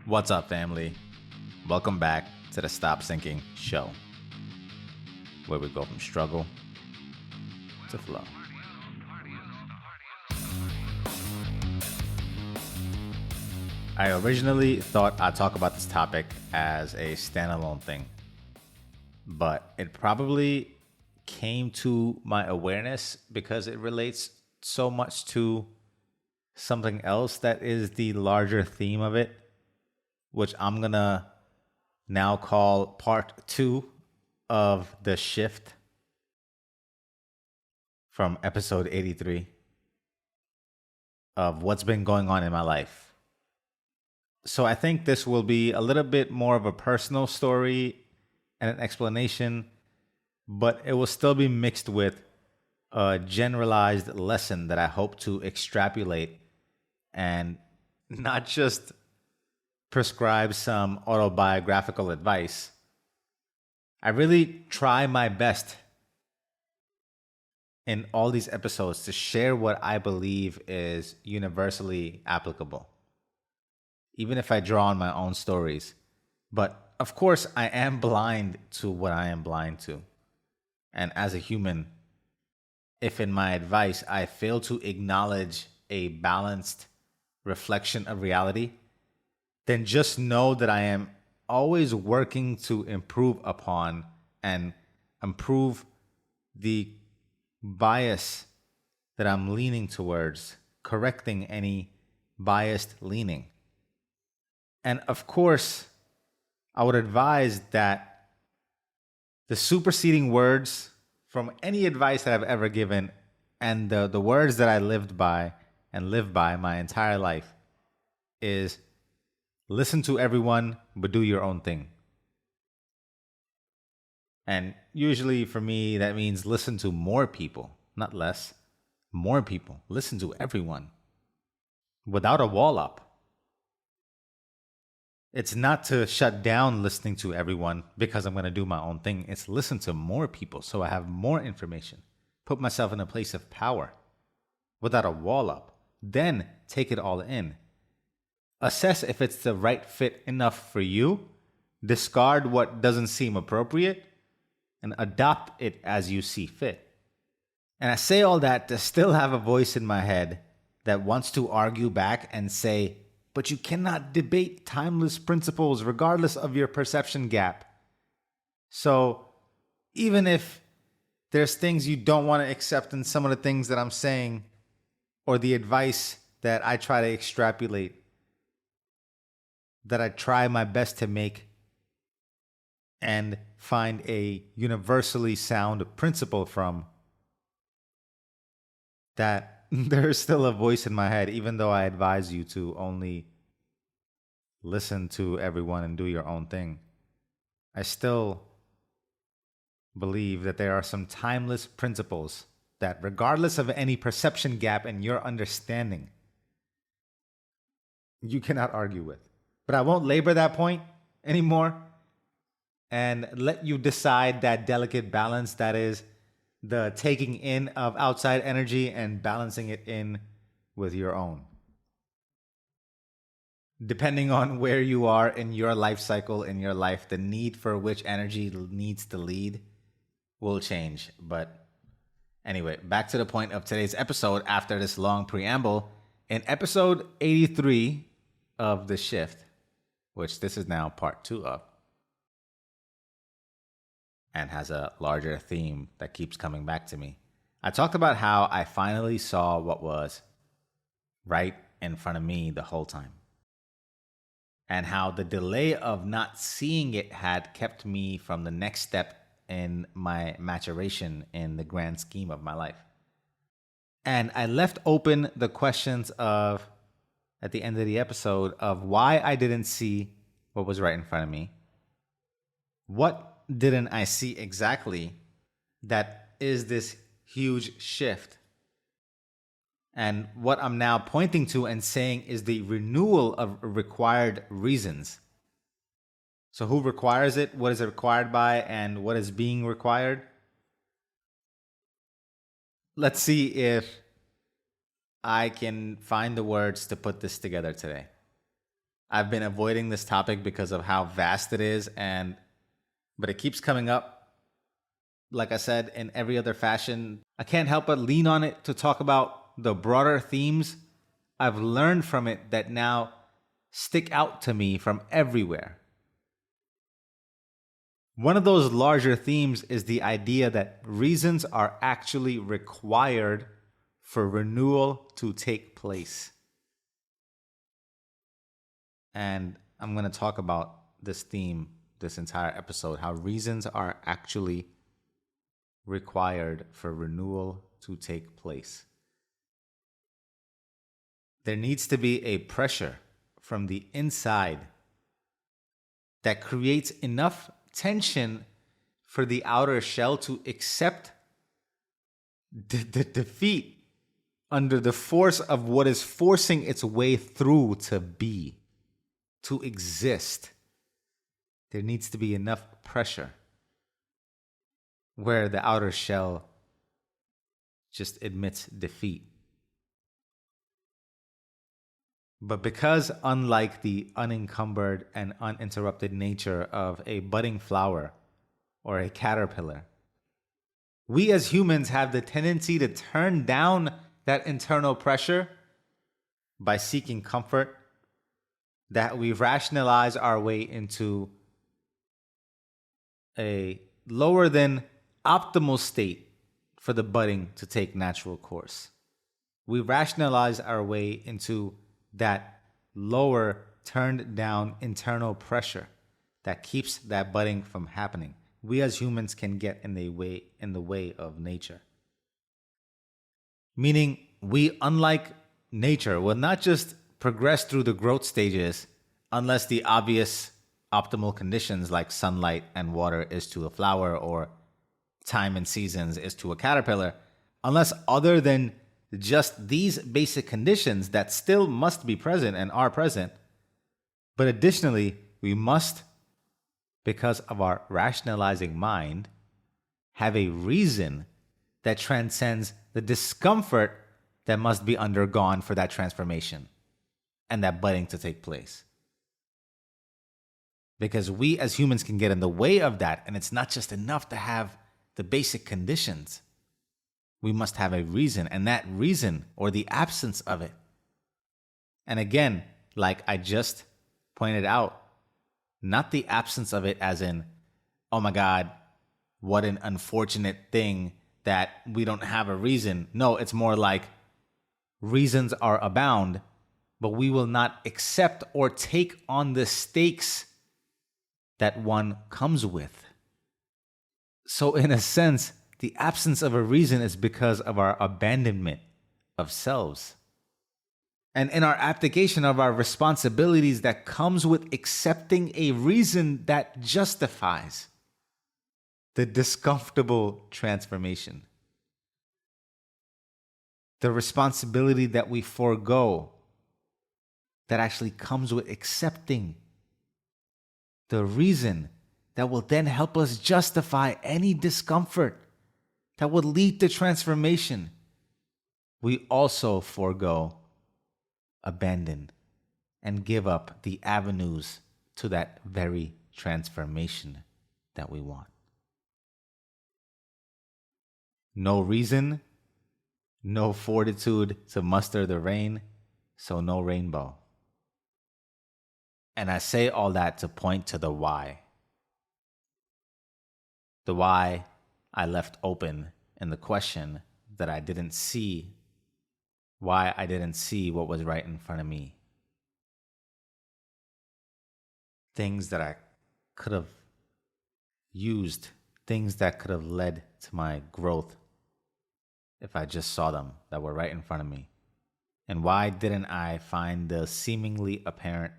What's up, family? Welcome back to the Stop Sinking Show, where we go from struggle to flow. I originally thought I'd talk about this topic as a standalone thing, but it probably came to my awareness because it relates so much to something else that is the larger theme of it, which I'm gonna now call part 2 of the shift from episode 83 of what's been going on in my life. So I think this will be a little bit more of a personal story and an explanation, but it will still be mixed with a generalized lesson that I hope to extrapolate and not just prescribe some autobiographical advice. I really try my best in all these episodes to share what I believe is universally applicable, even if I draw on my own stories. But of course, I am blind to what I am blind to. And as a human, if in my advice I fail to acknowledge a balanced reflection of reality, then just know that I am always working to improve upon and improve the bias that I'm leaning towards, correcting any biased leaning. And of course, I would advise that the superseding words from any advice that I've ever given and the words that I lived by and live by my entire life is listen to everyone, but do your own thing. And usually for me, that means listen to more people, not less. More people. Listen to everyone without a wall up. It's not to shut down listening to everyone because I'm going to do my own thing. It's listen to more people so I have more information. Put myself in a place of power without a wall up. Then take it all in. Assess if it's the right fit enough for you. Discard what doesn't seem appropriate and adopt it as you see fit. And I say all that to still have a voice in my head that wants to argue back and say, but you cannot debate timeless principles regardless of your perception gap. So even if there's things you don't want to accept in some of the things that I'm saying or the advice that I try to extrapolate, that I try my best to make and find a universally sound principle from, that there's still a voice in my head, even though I advise you to only listen to everyone and do your own thing. I still believe that there are some timeless principles that, regardless of any perception gap in your understanding, you cannot argue with. But I won't labor that point anymore and let you decide that delicate balance that is the taking in of outside energy and balancing it in with your own. Depending on where you are in your life cycle, in your life, the need for which energy needs to lead will change. But anyway, back to the point of today's episode after this long preamble. In episode 83 of The Shift, which this is now part 2 of, and has a larger theme that keeps coming back to me, I talked about how I finally saw what was right in front of me the whole time, and how the delay of not seeing it had kept me from the next step in my maturation in the grand scheme of my life. And I left open the questions of, at the end of the episode, of why I didn't see what was right in front of me. What didn't I see exactly that is this huge shift? And what I'm now pointing to and saying is the renewal of required reasons. So who requires it? What is it required by? And what is being required? Let's see if I can find the words to put this together today. I've been avoiding this topic because of how vast it is, but it keeps coming up. Like I said, in every other fashion, I can't help but lean on it to talk about the broader themes I've learned from it that now stick out to me from everywhere. One of those larger themes is the idea that reasons are actually required for renewal to take place. And I'm going to talk about this theme this entire episode, how reasons are actually required for renewal to take place. There needs to be a pressure from the inside that creates enough tension for the outer shell to accept the defeat under the force of what is forcing its way through to be, to exist. There needs to be enough pressure where the outer shell just admits defeat. But because, unlike the unencumbered and uninterrupted nature of a budding flower or a caterpillar, we as humans have the tendency to turn down that internal pressure by seeking comfort, that we rationalize our way into a lower than optimal state for the budding to take natural course. We rationalize our way into that lower, turned down internal pressure that keeps that budding from happening. We as humans can get in the way of nature. Meaning, we, unlike nature, will not just progress through the growth stages unless the obvious optimal conditions like sunlight and water is to a flower or time and seasons is to a caterpillar, unless other than just these basic conditions that still must be present and are present. But additionally, we must, because of our rationalizing mind, have a reason that transcends the discomfort that must be undergone for that transformation and that budding to take place. Because we as humans can get in the way of that, and it's not just enough to have the basic conditions. We must have a reason, and that reason, or the absence of it. And again, like I just pointed out, not the absence of it as in, oh my God, what an unfortunate thing that we don't have a reason. No, it's more like reasons are abound, but we will not accept or take on the stakes that one comes with. So in a sense, the absence of a reason is because of our abandonment of selves. And in our abdication of our responsibilities that comes with accepting a reason that justifies the discomfortable transformation. The responsibility that we forego that actually comes with accepting the reason that will then help us justify any discomfort that would lead to transformation. We also forego, abandon, and give up the avenues to that very transformation that we want. No reason, no fortitude to muster the rain, so no rainbow. And I say all that to point to the why. The why I left open in the question that I didn't see, why I didn't see what was right in front of me. Things that I could have used, things that could have led to my growth if I just saw them that were right in front of me. And why didn't I find the seemingly apparent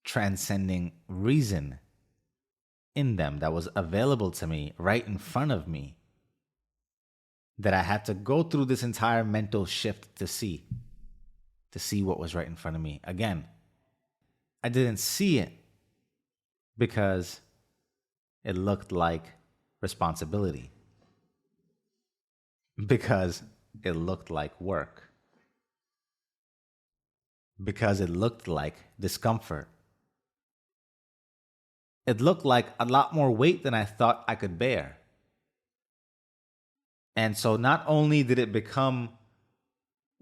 transcending reason in them that was available to me right in front of me, that I had to go through this entire mental shift to see what was right in front of me. Again, I didn't see it because it looked like responsibility, because it looked like work. because it looked like discomfort. It looked like a lot more weight than I thought I could bear. And so not only did it become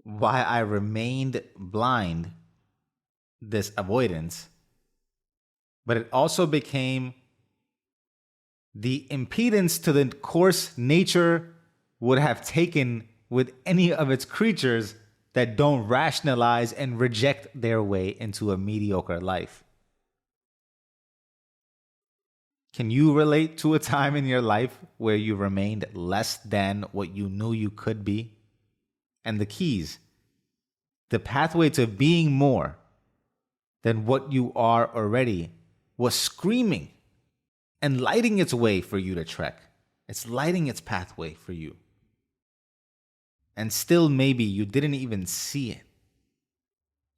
why I remained blind, this avoidance, but it also became the impedance to the course nature would have taken with any of its creatures that don't rationalize and reject their way into a mediocre life. Can you relate to a time in your life where you remained less than what you knew you could be? And the keys, the pathway to being more than what you are already, was screaming and lighting its way for you to trek. It's lighting its pathway for you. And still, maybe you didn't even see it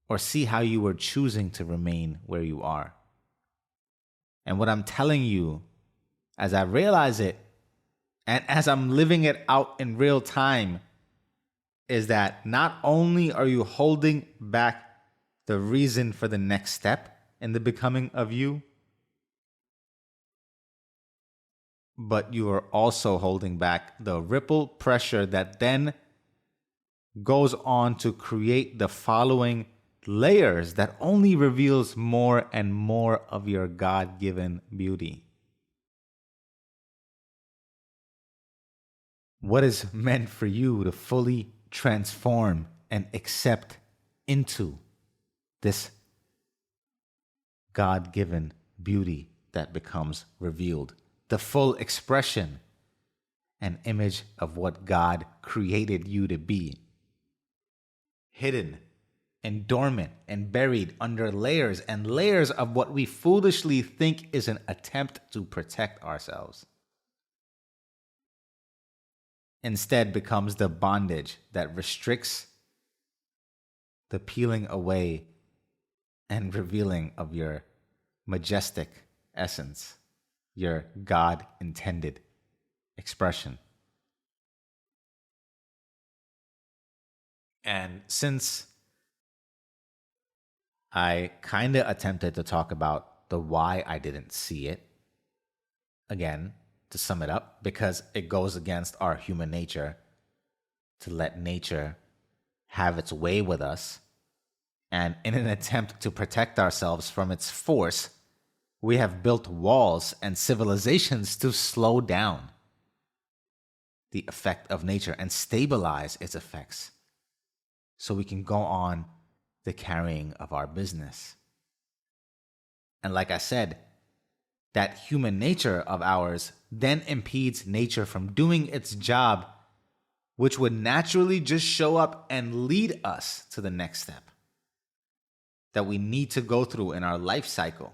or see how you were choosing to remain where you are. And what I'm telling you, as I realize it, and as I'm living it out in real time, is that not only are you holding back the reason for the next step in the becoming of you, but you are also holding back the ripple pressure that then goes on to create the following layers that only reveals more and more of your God-given beauty. What is meant for you to fully transform and accept into this God-given beauty that becomes revealed, the full expression and image of what God created you to be, hidden and dormant and buried under layers and layers of what we foolishly think is an attempt to protect ourselves. Instead becomes the bondage that restricts the peeling away and revealing of your majestic essence, your God-intended expression. And since I kind of attempted to talk about the why I didn't see it, again, to sum it up, because it goes against our human nature to let nature have its way with us. And in an attempt to protect ourselves from its force, we have built walls and civilizations to slow down the effect of nature and stabilize its effects so we can go on the carrying of our business. And like I said, that human nature of ours then impedes nature from doing its job, which would naturally just show up and lead us to the next step that we need to go through in our life cycle.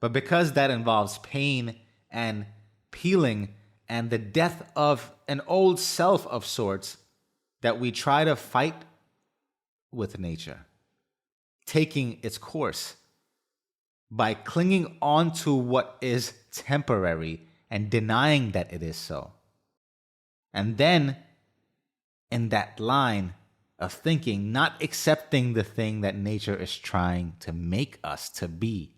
But because that involves pain and peeling and the death of an old self of sorts, that we try to fight with nature, taking its course by clinging on to what is temporary and denying that it is so. And then, in that line of thinking, not accepting the thing that nature is trying to make us to be.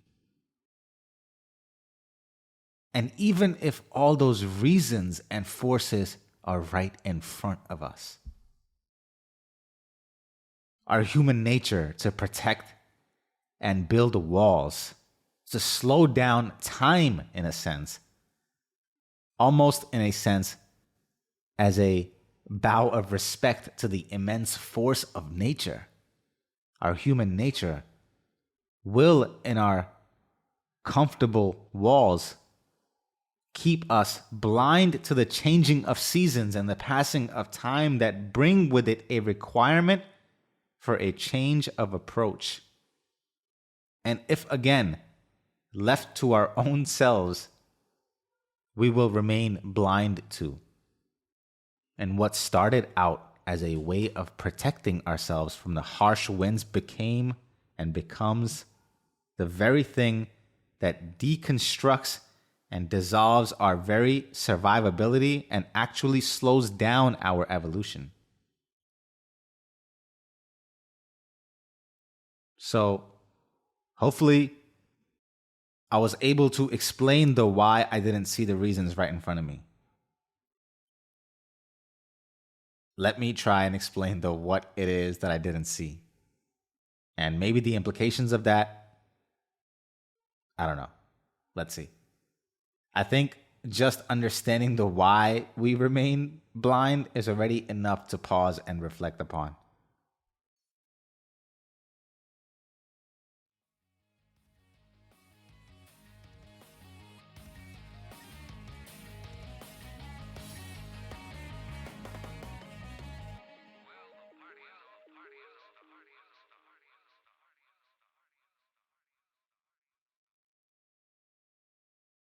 And even if all those reasons and forces are right in front of us, our human nature to protect and build walls, to slow down time in a sense, almost in a sense as a bow of respect to the immense force of nature. Our human nature will, in our comfortable walls, keep us blind to the changing of seasons and the passing of time that bring with it a requirement for a change of approach. And if again, left to our own selves, we will remain blind to. And what started out as a way of protecting ourselves from the harsh winds became and becomes the very thing that deconstructs and dissolves our very survivability and actually slows down our evolution. So hopefully I was able to explain the why I didn't see the reasons right in front of me. Let me try and explain the what it is that I didn't see. And maybe the implications of that, I don't know. Let's see. I think just understanding the why we remain blind is already enough to pause and reflect upon.